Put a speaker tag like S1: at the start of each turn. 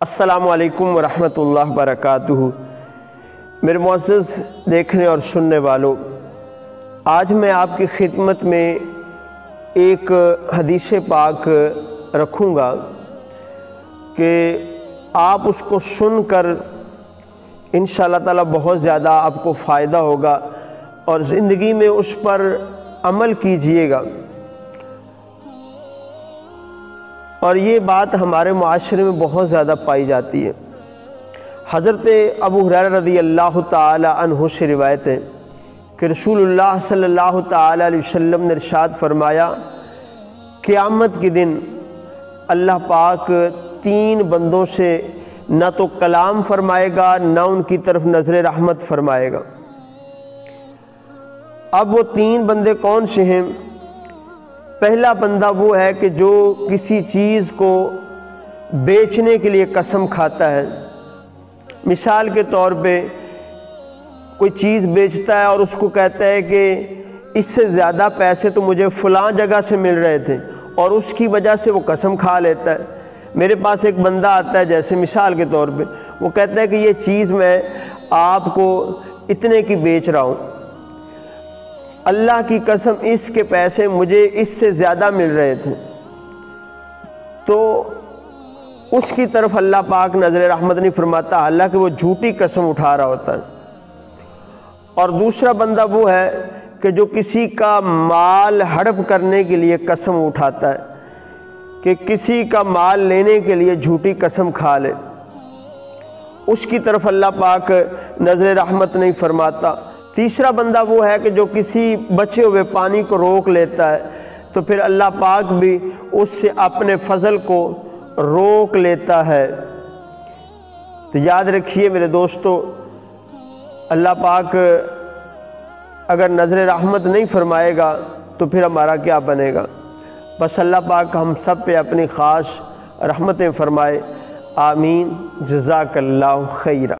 S1: السلام علیکم ورحمۃ اللہ وبرکاتہ۔ میرے معزز دیکھنے اور سننے والوں، آج میں آپ کی خدمت میں ایک حدیث پاک رکھوں گا کہ آپ اس کو سن کر انشاءاللہ تعالی بہت زیادہ آپ کو فائدہ ہوگا اور زندگی میں اس پر عمل کیجئے گا۔ اور یہ بات ہمارے معاشرے میں بہت زیادہ پائی جاتی ہے۔ حضرت ابو ہریرہ رضی اللہ تعالی عنہ سے روایت ہے کہ رسول اللہ صلی اللہ تعالی علیہ وسلم نے ارشاد فرمایا، قیامت کے دن اللہ پاک تین بندوں سے نہ تو کلام فرمائے گا نہ ان کی طرف نظر رحمت فرمائے گا۔ اب وہ تین بندے کون سے ہیں؟ پہلا بندہ وہ ہے کہ جو کسی چیز کو بیچنے کے لیے قسم کھاتا ہے۔ مثال کے طور پہ کوئی چیز بیچتا ہے اور اس کو کہتا ہے کہ اس سے زیادہ پیسے تو مجھے فلاں جگہ سے مل رہے تھے، اور اس کی وجہ سے وہ قسم کھا لیتا ہے۔ میرے پاس ایک بندہ آتا ہے، جیسے مثال کے طور پہ وہ کہتا ہے کہ یہ چیز میں آپ کو اتنے کی بیچ رہا ہوں، اللہ کی قسم اس کے پیسے مجھے اس سے زیادہ مل رہے تھے، تو اس کی طرف اللہ پاک نظر رحمت نہیں فرماتا، حالانکہ وہ جھوٹی قسم اٹھا رہا ہوتا ہے۔ اور دوسرا بندہ وہ ہے کہ جو کسی کا مال ہڑپ کرنے کے لیے قسم اٹھاتا ہے، کہ کسی کا مال لینے کے لیے جھوٹی قسم کھا لے، اس کی طرف اللہ پاک نظر رحمت نہیں فرماتا۔ تیسرا بندہ وہ ہے کہ جو کسی بچے ہوئے پانی کو روک لیتا ہے، تو پھر اللہ پاک بھی اس سے اپنے فضل کو روک لیتا ہے۔ تو یاد رکھیے میرے دوستو، اللہ پاک اگر نظر رحمت نہیں فرمائے گا تو پھر ہمارا کیا بنے گا؟ بس اللہ پاک ہم سب پہ اپنی خاص رحمتیں فرمائے، آمین۔ جزاک اللہ خیرہ۔